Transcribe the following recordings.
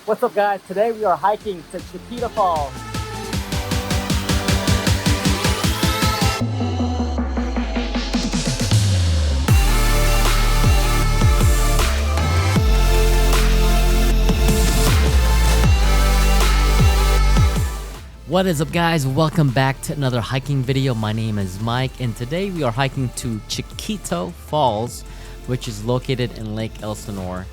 What's up, guys? Today we are hiking to Chiquito Falls. What is up, guys? Welcome back to another hiking video. My name is Mike, and today we are hiking to Chiquito Falls, which is located in Lake Elsinore.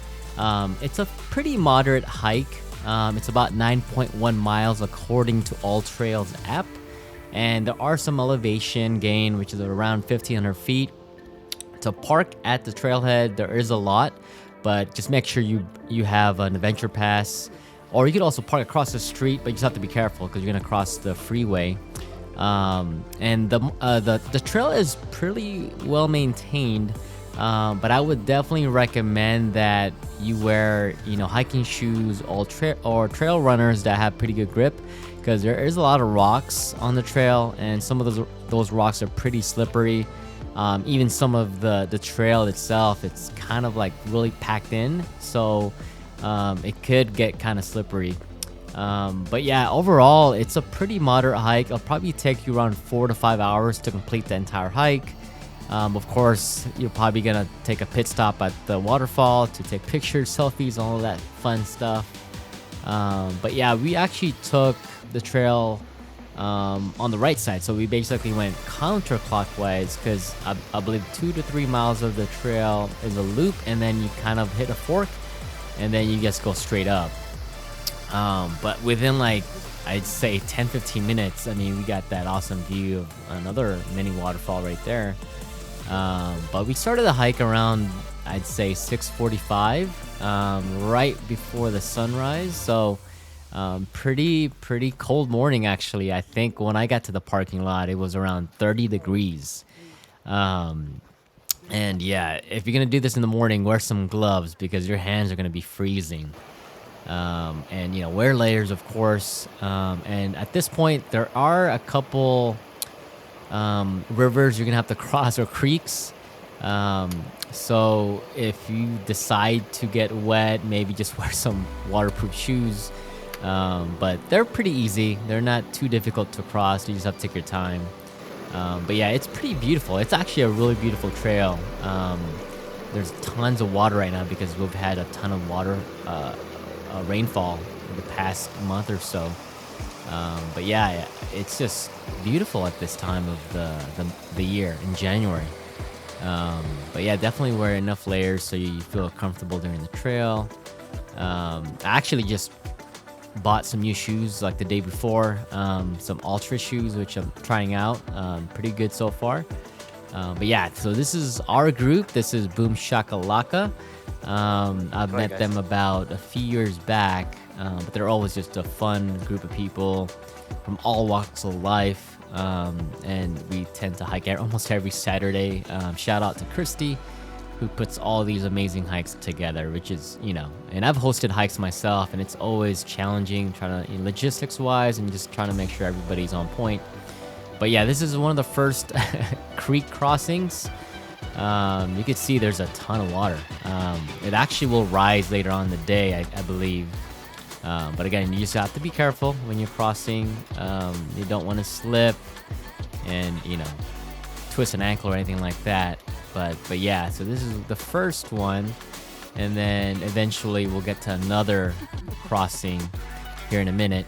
It's a pretty moderate hike. It's about 9.1 miles according to AllTrails App, and there are some elevation gain, which is around 1,500 feet. To park at the trailhead, there is a lot, but just make sure you have an adventure pass. Or you could also park across the street, but you just have to be careful because you're gonna cross the freeway. And the trail is pretty well maintained, but I would definitely recommend that you wear hiking shoes or trail runners that have pretty good grip, because there is a lot of rocks on the trail, and some of those rocks are pretty slippery. Even some of the trail itself, it's kind of like really packed in, so it could get kind of slippery. But yeah, overall, it's a pretty moderate hike. It'll probably take you around 4 to 5 hours to complete the entire hike. Of course, you're probably gonna take a pit stop at the waterfall to take pictures, selfies, all of that fun stuff. But yeah, we actually took the trail on the right side, so we basically went counterclockwise, because I believe 2 to 3 miles of the trail is a loop, and then you kind of hit a fork, and then you just go straight up. But within, like, I'd say 10-15 minutes, I mean, we got that awesome view of another mini waterfall right there. But we started the hike around, I'd say 6:45, right before the sunrise. So pretty cold morning, actually. I think when I got to the parking lot, it was around 30 degrees. And yeah, if you're gonna do this in the morning, wear some gloves, because your hands are gonna be freezing. And wear layers, of course. And at this point, there are a couple rivers you're gonna have to cross, or creeks. So if you decide to get wet, maybe just wear some waterproof shoes. But they're pretty easy. They're not too difficult to cross. You just have to take your time. But yeah, it's pretty beautiful. It's actually a really beautiful trail. There's tons of water right now because we've had a ton of water rainfall in the past month or so. But yeah, it's just beautiful at this time of the year in January. But yeah, definitely wear enough layers so you feel comfortable during the trail. I actually just bought some new shoes like the day before, some AllTrails shoes, which I'm trying out. Pretty good so far. But yeah, so this is our group. This is Boom Shakalaka. I've met them about a few years back, but they're always just a fun group of people from all walks of life. And we tend to hike almost every Saturday. Shout out to Christy, who puts all these amazing hikes together, which is, and I've hosted hikes myself, and it's always challenging, trying to, logistics wise, and just trying to make sure everybody's on point. But yeah, this is one of the first creek crossings. You can see there's a ton of water. It actually will rise later on in the day, I believe. But again, you just have to be careful when you're crossing. You don't want to slip and, twist an ankle or anything like that. But yeah, so this is the first one, and then eventually we'll get to another crossing here in a minute.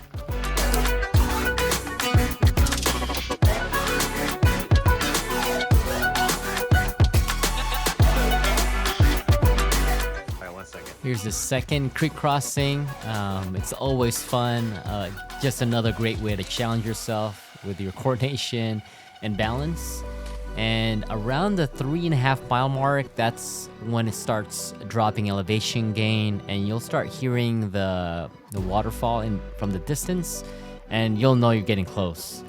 Here's the second creek crossing. It's always fun. Just another great way to challenge yourself with your coordination and balance. And around the 3.5 mile mark, that's when it starts dropping elevation gain, and you'll start hearing the waterfall from the distance, and you'll know you're getting close.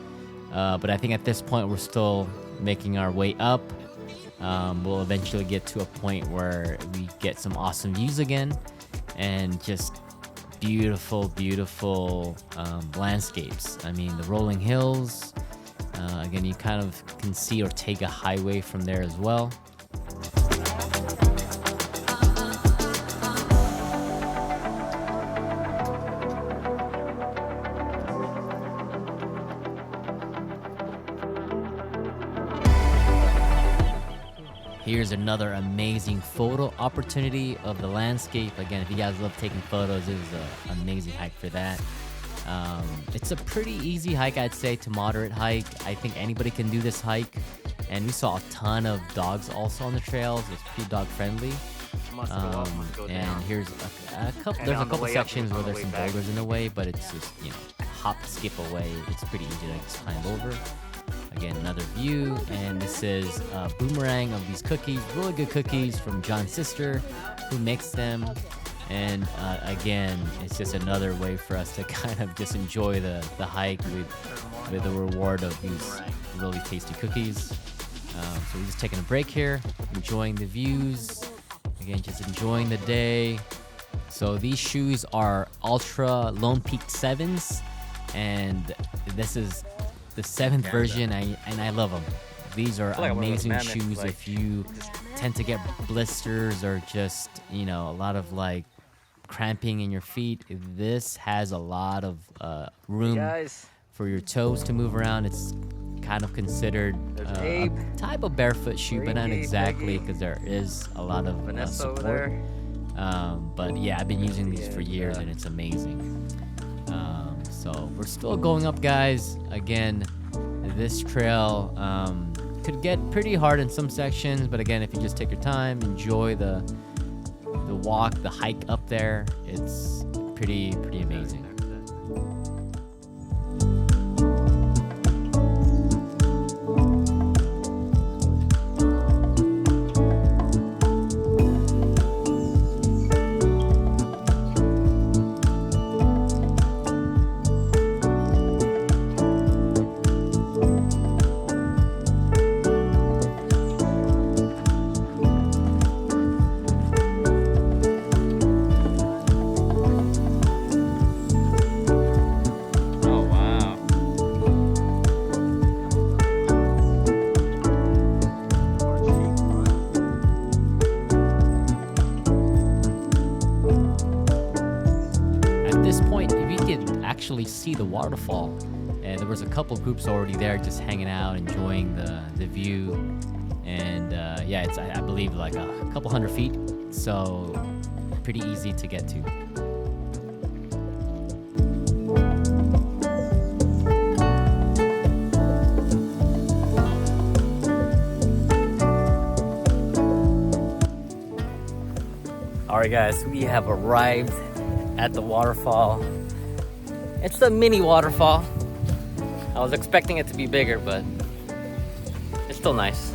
But I think at this point, we're still making our way up. We'll eventually get to a point where we get some awesome views again, and just beautiful landscapes. I mean, the rolling hills. Again, you kind of can see Ortega Highway from there as well. Here's another amazing photo opportunity of the landscape. Again, if you guys love taking photos, this is an amazing hike for that. It's a pretty easy hike, I'd say, to moderate hike. I think anybody can do this hike. And we saw a ton of dogs also on the trails. It's pretty dog friendly. And here's there's a couple sections where there's some boulders in the way, but it's just, you know, hop, skip away. It's pretty easy to just climb over. Again, another view, and this is a boomerang of these cookies, really good cookies from John's sister, who makes them. And again, it's just another way for us to kind of just enjoy the hike with the reward of these really tasty cookies. So we're just taking a break here, enjoying the views. Again, just enjoying the day. So these shoes are Ultra Lone Peak 7s, and this is the 7th version, and I love them. These are amazing shoes if you tend to get blisters or just, you know, a lot of like cramping in your feet. This has a lot of room for your toes to move around. It's kind of considered a type of barefoot shoe, but not exactly, because there is a lot of support. But yeah, I've been using these for years, and it's amazing. So we're still going up, guys. Again, this trail could get pretty hard in some sections, but again, if you just take your time, enjoy the walk, the hike up there, it's pretty amazing. Actually see the waterfall, and there was a couple groups already there just hanging out, enjoying the view. And yeah, it's I believe like a couple 100 feet, so pretty easy to get to. Alright guys, we have arrived at the waterfall. It's a mini waterfall. I was expecting it to be bigger, but it's still nice.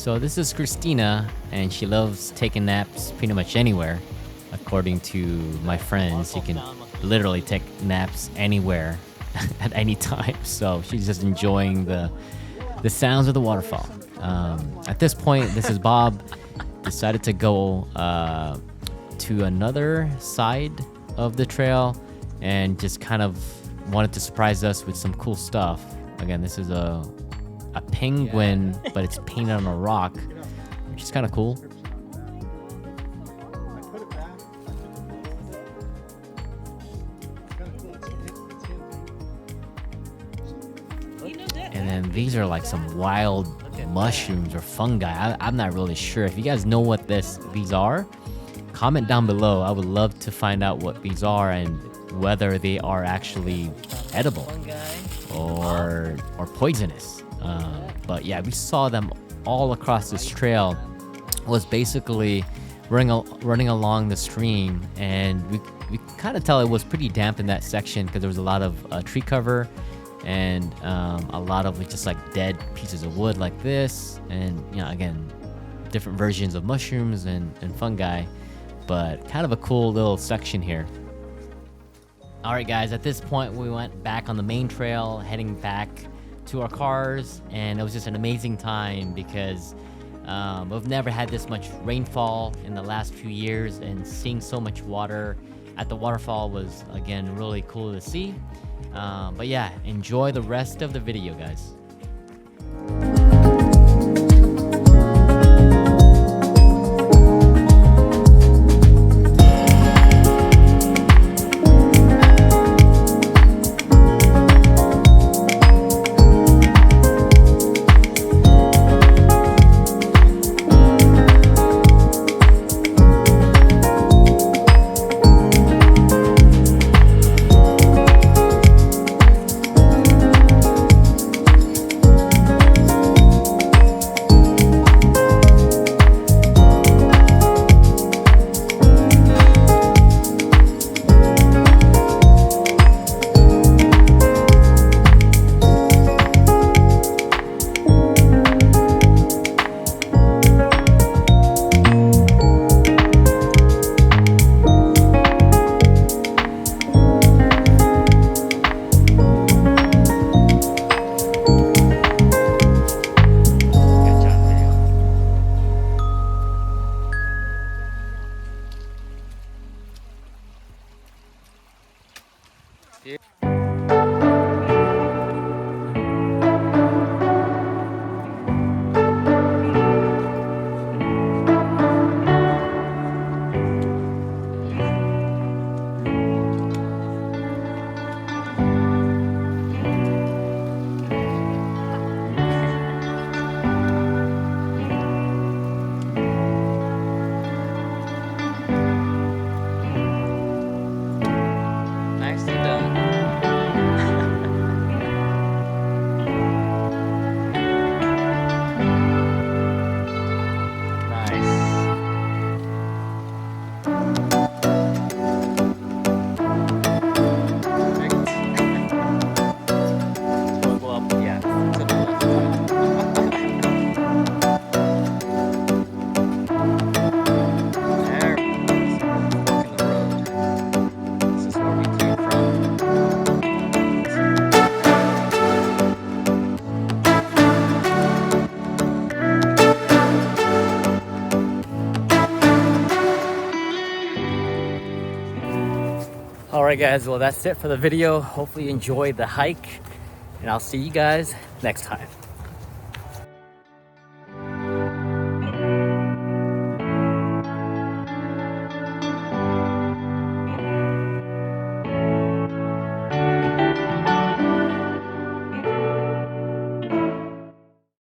So this is Christina, and she loves taking naps pretty much anywhere. According to my friends, you can literally take naps anywhere at any time. So she's just enjoying the sounds of the waterfall. At this point, this is Bob. Decided to go to another side of the trail and just kind of wanted to surprise us with some cool stuff. Again, this is a penguin, but it's painted on a rock, which is kind of cool. And then these are like some wild mushrooms or fungi. I'm not really sure. If you guys know what these are, comment down below. I would love to find out what these are and whether they are actually edible or poisonous. But yeah, we saw them all across this trail. It was basically running along the stream, and we kind of tell it was pretty damp in that section because there was a lot of tree cover and a lot of just like dead pieces of wood like this, and again, different versions of mushrooms and fungi, but kind of a cool little section here. All right, guys, at this point we went back on the main trail, heading back to our cars, and it was just an amazing time because we've never had this much rainfall in the last few years, and seeing so much water at the waterfall was, again, really cool to see. But yeah, enjoy the rest of the video, guys. Alright guys, well that's it for the video. Hopefully you enjoyed the hike, and I'll see you guys next time.